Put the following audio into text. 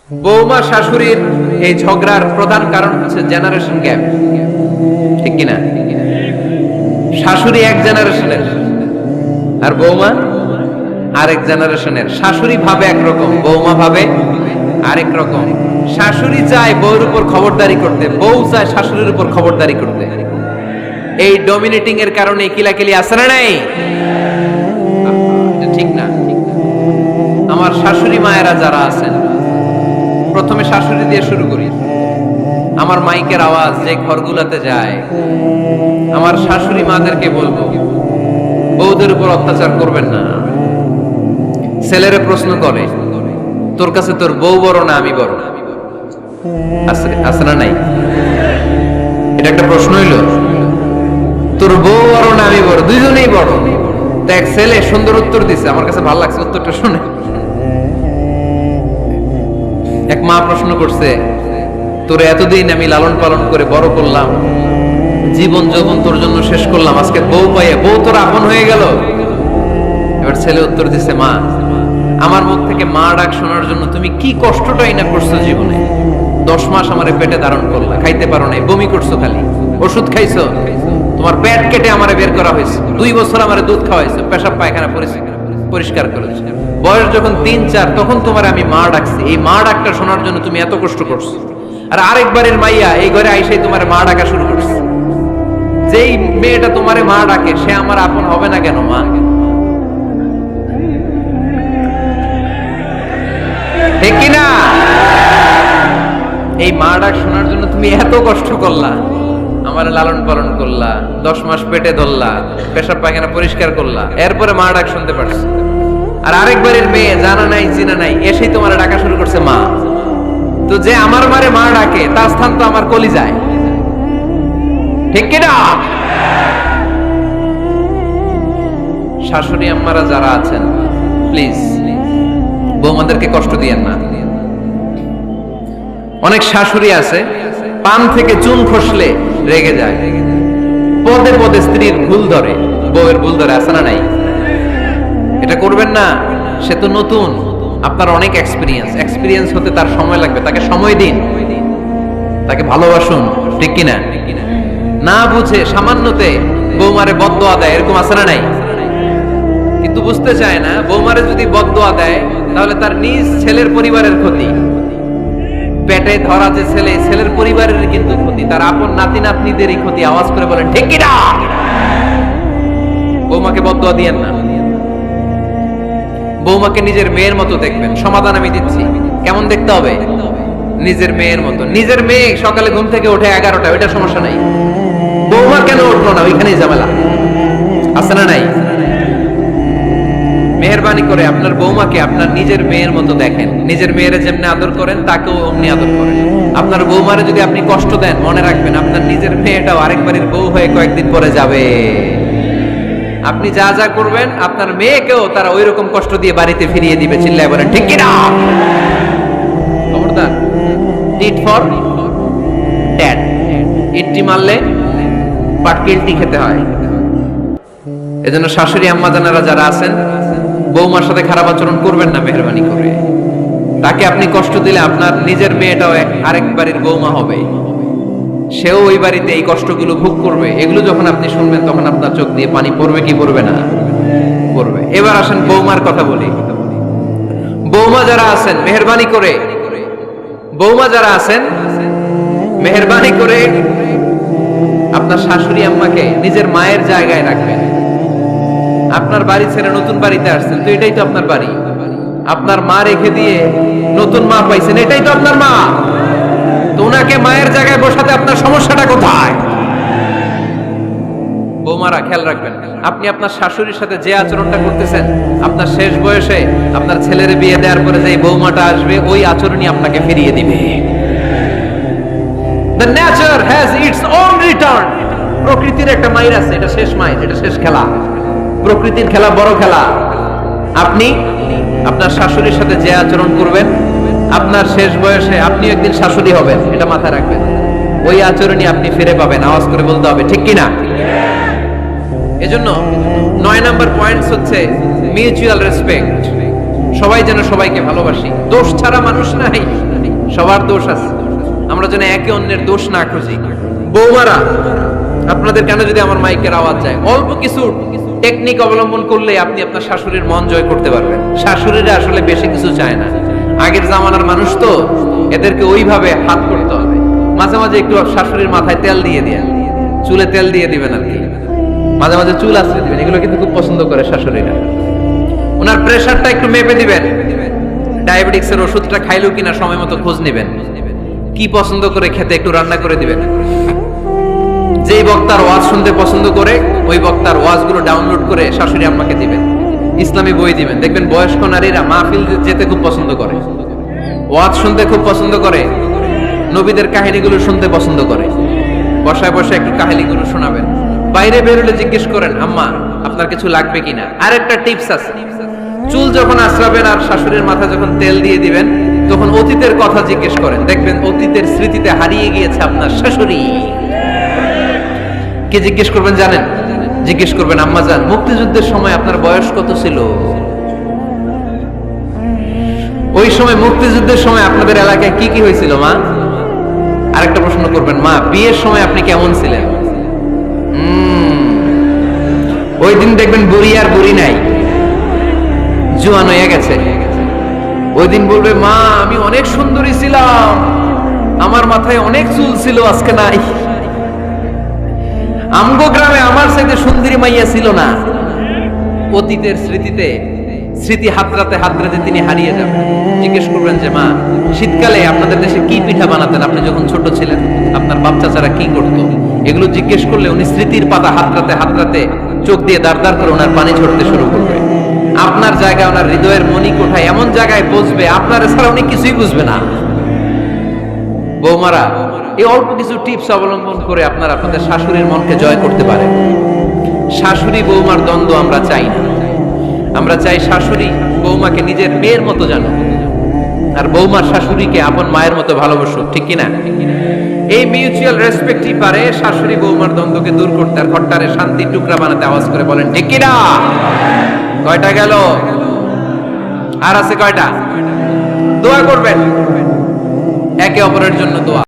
বৌমা শাশুড়ির এই ঝগড়ার প্রধান কারণ হচ্ছে জেনারেশন গ্যাপ, ঠিক কিনা? শাশুড়ি এক জেনারেশনের আর বৌমা আরেক জেনারেশনের। শাশুড়ি ভাবে একরকম, বৌমা ভাবে আরেক রকম। শাশুড়ি চায় বউর উপর খবরদারি করতে, বউ চায় শাশুড়ির উপর খবরদারি করতে। এই ডমিনেটিং এর কারণে কিলাকিলি আছে না নাই? ঠিক না? আমার শাশুড়ি মায়েরা যারা আছেন, প্রথমে শাশুড়ি দিয়ে শুরু করি। আমার মাইকের আওয়াজ যে ঘরগুলোতে যায়, আমার শাশুড়ি মাদেরকে বলবো, বউদের উপর অত্যাচার করবেন না। ছেলেরা প্রশ্ন করে, তোর কাছে তোর বউ বড় না আমি বড়? আছে না নাই? এটা একটা প্রশ্ন হইল। তোর বউ বড় না আমি বড়? দুইজনেই বড়। দেখ, ছেলে সুন্দর উত্তর দিছে, আমার কাছে ভালো লাগছে উত্তরটা শুনে। এক মা প্রশ্ন করছে, তোর এতদিন আমি লালন পালন করে বড় করলাম, জীবন যৌবন তোর জন্য শেষ করলাম, আজকে বউ পাইয়ে বউ তোর আপন হয়ে গেল। এবার ছেলে উত্তর দিছে, মা, আমার মুখ থেকে মা ডাক শোনার জন্য তুমি কি কষ্টটাই না করছো জীবনে। 10 মাস আমারে পেটে ধারণ করলা, খাইতে পারো নাই, বমি করছো, খালি ওষুধ খাইছো, তোমার পেট কেটে আমারে বের করা হয়েছে, 2 বছর আমারে দুধ খাওয়াইছো, পেশাব পায়খানা পরিষ্কার করেছো। বয়স যখন 3-4 তখন তোমার আমি মা ডাকছি। এই মা ডাকটা শোনার জন্য তুমি এত কষ্ট করছো। আর আরেকবারের মাইয়া এই ঘরে আইসাই তোমার মা ডাকা শুরু করছে। যেই মেয়েটা তোমারে মা ডাকে সে আমার আপন হবে না কেন মা? ঠিক কিনা? এই মা ডাক শোনার জন্য তুমি এত কষ্ট করলা, আমার লালন পালন করলা, 10 মাস পেটে ধরলা, পেশাব পায়খানা পরিষ্কার করলা, এরপরে মা ডাক শুনতে পারছো। আর আরেকবারের মেয়ে জানা নাই চিনা নাই এসেই তোমার ডাকা শুরু করছে মা। তো যে আমার মারে মা ডাকে তার স্থান তো আমার কলিজায়, ঠিক কিনা? শাশুড়ি আম্মারা যারা আছেন, প্লিজ বৌমাদেরকে কষ্ট দিয়েন না। অনেক শাশুড়ি আছে পান থেকে চুন খসলে রেগে যায়, পদে পদে স্ত্রীর ভুল ধরে, বউয়ের ভুল ধরে, আছে না নাই? এটা করবেন না। সে তো নতুন, আপনার অনেক এক্সপিরিয়েন্স হতে তার সময় লাগবে। তাকে সময় দিন, তাকে ভালোবাসুন, ঠিক কিনা? না বুঝে সামান্যতে বৌমারে বদদোয়া দেয়, এরকম আছে না নাই? কিন্তু বুঝতে চায় না, বৌমারে যদি বদদোয়া দেয় তাহলে তার নিজ ছেলের পরিবারের ক্ষতি। পেটে ধরা যে ছেলে, ছেলের পরিবারের কিন্তু ক্ষতি, তার আপন নাতি নাতনিদেরই ক্ষতি। আওয়াজ করে বলেন ঠিক কিনা? বৌমাকে বদদোয়া দিয়েন না। বৌমাকে নিজের মেয়ের মতো দেখবেন। সমাধান আমি দিচ্ছি। কেমন দেখতে হবে? নিজের মেয়ের মতো। নিজের মেয়ে সকালে ঘুম থেকে ওঠে 11টা, ওইটা সমস্যা নাই। বৌমা কেন উঠলো না, ওইখানেই ঝামেলা, আছে না নাই? মেহেরবানি করে আপনার বৌমাকে আপনার নিজের মেয়ের মতো দেখেন। নিজের মেয়েরে যেমনি আদর করেন তাকেও অমনি আদর করেন। আপনার বৌমারে যদি আপনি কষ্ট দেন, মনে রাখবেন আপনার নিজের মেয়েটাও আরেকবারের বউ হয়ে কয়েকদিন পরে যাবে। আপনি যা যা করবেন আপনার মেয়েকেও তারা ওই রকম কষ্ট দিয়ে বাড়িতে ফিরিয়ে দিবে। চিল্লায় বলেন ঠিক কিনা? খবরদার, টিট ফর ট্যাট। ইটটি মারলে পাটকেলটি খেতে হয়। এজন্য শাশুড়ি আম্মা জানারা যারা আছেন, বৌমার সাথে খারাপ আচরণ করবেন না মেহেরবানি করে। তাকে আপনি কষ্ট দিলে আপনার নিজের মেয়েটাও আরেক বাড়ির বৌমা হবে, সেও ওই বাড়িতে এই কষ্টগুলো ভোগ করবে। এগুলো যখন আপনি শুনবেন তখন আপনার চোখ দিয়ে পানি পড়বে কি পড়বে না? পড়বে। এবার আসেন বৌমার কথা বলি। বৌমা যারা আছেন মেহেরবানি করে, বৌমা যারা আছেন মেহেরবানি করে আপনার শাশুড়ি আম্মাকে নিজের মায়ের জায়গায় রাখবেন। আপনার বাড়ি ছেড়ে নতুন বাড়িতে আসছেন, তো এটাই তো আপনার বাড়ি। আপনার মা রেখে দিয়ে নতুন মা পাইছেন, এটাই তো আপনার মা। তো ওনাকে মায়ের জায়গায় বসাতে আপনার সমস্যাটা কোথায়? বৌমারা খেয়াল রাখবেন, আপনি আপনার শাশুড়ির সাথে যে আচরণটা করতেছেন, আপনার শেষ বয়সে আপনার ছেলের বিয়ে দেওয়ার পরে যে বৌমাটা আসবে, ওই আচরণই আপনাকে ফিরিয়ে দিবে। The nature has its own return. প্রকৃতির একটা মাইর আছে, এটা শেষ মাইর, এটা শেষ খেলা। প্রকৃতির খেলা বড় খেলা। আপনি আপনার শাশুড়ির সাথে যে আচরণ করবেন, আপনার শেষ বয়সে আপনি একদিন শাশুড়ি হবেন, এটা মাথায় রাখবেন। ওই আচরণই আপনি ফিরে পাবেন। আওয়াজ করে বলতে হবে ঠিক কিনা? এজন্য 9 নাম্বার পয়েন্টস হচ্ছে মিউচুয়াল রেসপেক্ট। সবাই যেন সবাইকে ভালোবাসি। দোষ ছাড়া মানুষ নাই। সবার দোষ আছে, আমরা যেন একে অন্যের দোষ না খুঁজি। বৌমারা, আপনাদের কেন যদি আমার মাইকের আওয়াজ যায়, অল্প কিছু টেকনিক অবলম্বন করলে আপনি আপনার শাশুড়ির মন জয় করতে পারবেন। শাশুড়িরা আসলে বেশি কিছু চায় না, আগের জামানার মানুষ তো, এদেরকে ওইভাবে হাত করতে হবে। মাঝে মাঝে একটু শাশুড়ির মাথায় তেল দিয়ে দিয়ে, চুলে তেল দিয়ে দিবেন আর কি, মাঝে মাঝে চুল আশ্রয় দিবেন, এগুলো কিন্তু খুব পছন্দ করে শাশুড়িরা। ওনার প্রেশারটা একটু মেপে দিবেন, ডায়াবেটিক্সের ওষুধটা খাইলো কিনা সময় মতো খোঁজ নেবেন, কি পছন্দ করে খেতে একটু রান্না করে দিবেন। যেই বক্তার ওয়াজ শুনতে পছন্দ করে ওই বক্তার ওয়াজগুলো ডাউনলোড করে শাশুড়ি আম্মাকে দিবেন, ইসলামী বই দিবেন। দেখবেন বয়স্ক নারীরা মাহফিল যেতে খুব পছন্দ করে, ওয়াজ শুনতে খুব পছন্দ করে, নবীদের কাহিনীগুলো শুনতে পছন্দ করে। বসায় বসায় একটু কাহিনীগুলো শোনাবেন। বাইরে বেরোলে জিজ্ঞেস করেন, আম্মা আপনার কিছু লাগবে কিনা। আরেকটা টিপস আছে, চুল যখন আশ্রাবেন আর শাশুড়ির মাথা যখন তেল দিয়ে দিবেন, তখন অতীতের কথা জিজ্ঞেস করেন। দেখবেন অতীতের স্মৃতিতে হারিয়ে গিয়েছে আপনার শাশুড়ি। কে জিজ্ঞেস করবেন জানেন? জিজ্ঞেস করবেন, আম্মা জান, মুক্তিযুদ্ধের সময় আপনার বয়স কত ছিল? ওই সময় মুক্তিযুদ্ধের সময় আপনাদের এলাকায় কি কি হয়েছিল মা? আরেকটা প্রশ্ন করবেন, মা বিয়ের সময় আপনি কেমন ছিলেন? ওই দিন দেখবেন বুড়ি আর বুড়ি নাই, জোয়ান হয়ে গেছে। ওই দিন বলবে, মা আমি অনেক সুন্দরী ছিলাম, আমার মাথায় অনেক চুল ছিল, আজকে নাই। আমগো গ্রামে আমার সাথে সুন্দরী মাইয়া ছিল না। অতীতের স্মৃতিতে, স্মৃতি হাতরাতে হাতরাতে তিনি হারিয়ে যাবেন। জিজ্ঞেস করবেন যে, মা শীতকালে আপনাদের দেশে কি পিঠা বানাতেন আপনি যখন ছোট ছিলেন, আপনার বাপ চাচারা কি করতো? এগুলো জিজ্ঞেস করলে উনি স্মৃতির পাতা হাতরাতে হাতরাতে চোখ দিয়ে দাঁড় দাঁড় করে ওনার পানি ঝরতে শুরু করবে। আপনার জায়গায়, ওনার হৃদয়ের মনি কোঠায় এমন জায়গায় বসবে, আপনার ছাড়া উনি কিছুই বুঝবে না। বৌমারা, এই অল্প কিছু টিপস অবলম্বন করে আপনারা আপনাদের শাশুড়ির মনকে জয় করতে পারেন। শাশুড়ি বৌমার দ্বন্দ্ব আমরা চাই না, আমরা চাই শাশুড়ি বৌমাকে নিজের মেয়ের মতো জানো, আর বৌমার শাশুড়িকে আপন মায়ের মতো ভালোবাসো, ঠিক কিনা? এই মিউচুয়াল রেসপেক্টই পারে শাশুড়ি বৌমার দ্বন্দ্বকে দূর করতে আর ঘরটারে শান্তির টুকরা বানাতে। আওয়াজ করে বলেন ঠিক কিনা? কয়টা গেল? আর আছে কয়টা? দোয়া করবেন, একে অপরের জন্য দোয়া।